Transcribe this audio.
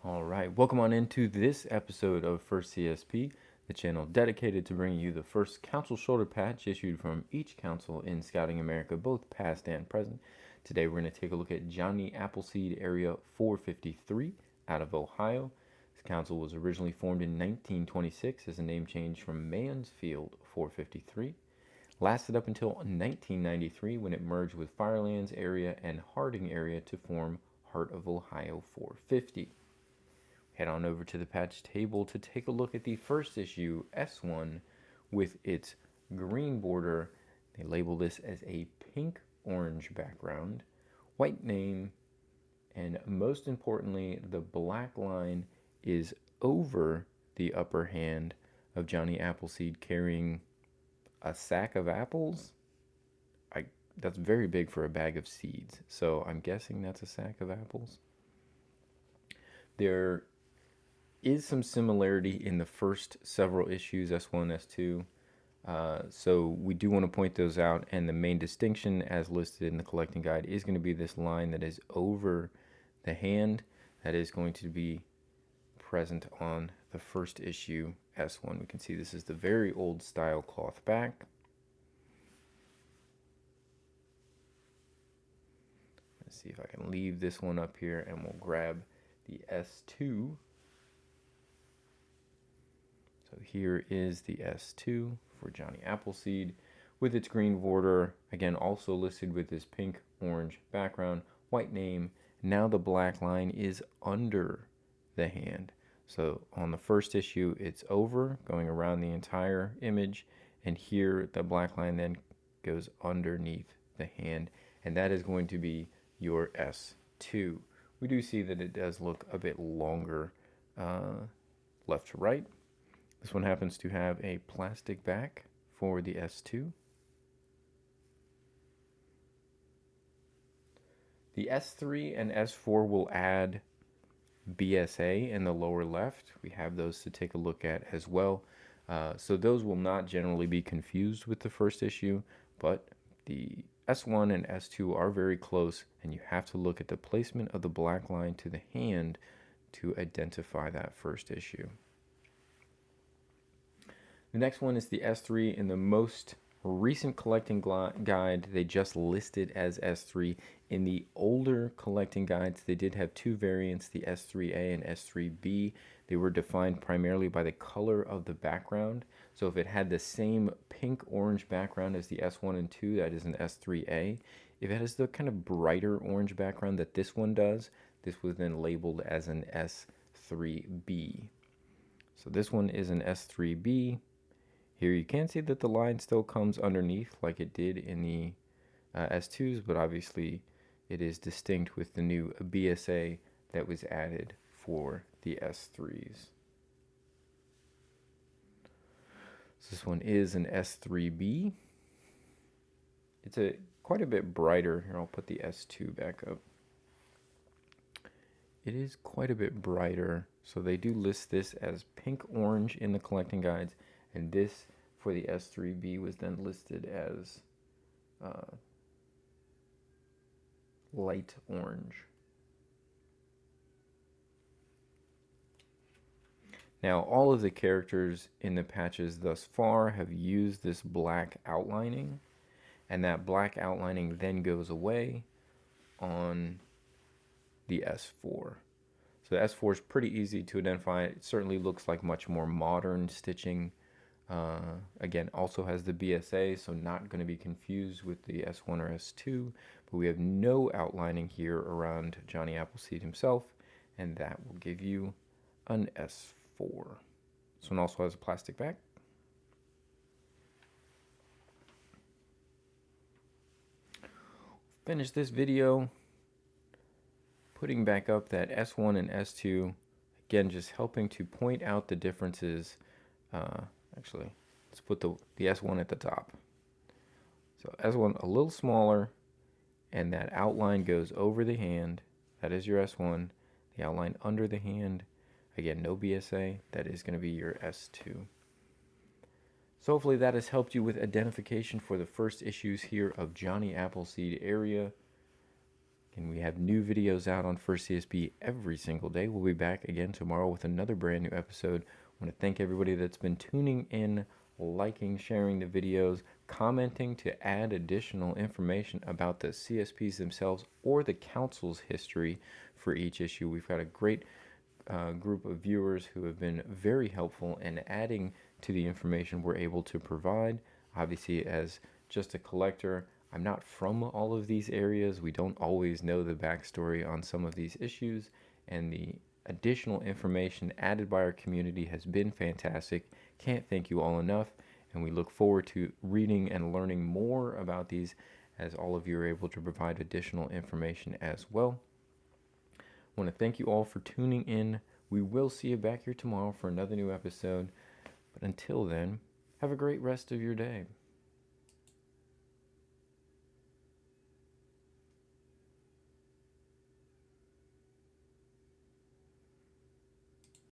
All right, welcome on into this episode of First CSP, the channel dedicated to bringing you the first council shoulder patch issued from each council in Scouting America, both past and present. Today we're going to take a look at Johnny Appleseed Area 453 out of Ohio. This council was originally formed in 1926 as a name change from Mansfield 453. Lasted up until 1993 when it merged with Firelands Area and Harding Area to form Heart of Ohio 450. Head on over to the patch table to take a look at the first issue, S1, with its green border. They label this as a pink-orange background, white name, and most importantly, the black line is over the upper hand of Johnny Appleseed carrying a sack of apples. That's very big for a bag of seeds, so I'm guessing that's a sack of apples. There is some similarity in the first several issues, S1, S2. So we do want to point those out, and the main distinction as listed in the collecting guide is going to be this line that is over the hand. That is going to be present on the first issue, S1. We can see this is the very old style cloth back. Let's see if I can leave this one up here, and we'll grab the S2. So here is the S2 for Johnny Appleseed with its green border, again also listed with this pink-orange background, white name. Now the black line is under the hand. So on the first issue, it's over, going around the entire image, and here the black line then goes underneath the hand, and that is going to be your S2. We do see that it does look a bit longer left to right. This one happens to have a plastic back for the S2. The S3 and S4 will add BSA in the lower left. We have those to take a look at as well. So those will not generally be confused with the first issue, but the S1 and S2 are very close, and you have to look at the placement of the black line to the hand to identify that first issue. The next one is the S3. In the most recent collecting guide, they just listed as S3. In the older collecting guides, they did have two variants, the S3A and S3B. They were defined primarily by the color of the background. So if it had the same pink-orange background as the S1 and 2, that is an S3A. If it has the kind of brighter orange background that this one does, this was then labeled as an S3B. So this one is an S3B. Here you can see that the line still comes underneath like it did in the S2s, but obviously it is distinct with the new BSA that was added for the S3s. So this one is an S3B. It's quite a bit brighter. Here, I'll put the S2 back up. It is quite a bit brighter. So they do list this as pink-orange in the collecting guides, and this for the S3B was then listed as light orange. Now, all of the characters in the patches thus far have used this black outlining, and that black outlining then goes away on the S4. So the S4 is pretty easy to identify. It certainly looks like much more modern stitching. Again, also has the BSA, so not going to be confused with the S1 or S2, but we have no outlining here around Johnny Appleseed himself, and that will give you an S4. This one also has a plastic back. Finish this video putting back up that S1 and S2, again just helping to point out the differences. Actually, let's put the S1 at the top. So S1 a little smaller, and that outline goes over the hand. That is your S1. The outline under the hand, again, no BSA. That is going to be your S2. So hopefully that has helped you with identification for the first issues here of Johnny Appleseed Area. And we have new videos out on First CSP every single day. We'll be back again tomorrow with another brand new episode. I want to thank everybody that's been tuning in, liking, sharing the videos, commenting to add additional information about the CSPs themselves or the council's history for each issue. We've got a great group of viewers who have been very helpful in adding to the information we're able to provide. Obviously, as just a collector, I'm not from all of these areas. We don't always know the backstory on some of these issues, and the additional information added by our community has been fantastic. Can't thank you all enough, and we look forward to reading and learning more about these as all of you are able to provide additional information as well. I want to thank you all for tuning in. We will see you back here tomorrow for another new episode. But until then, have a great rest of your day.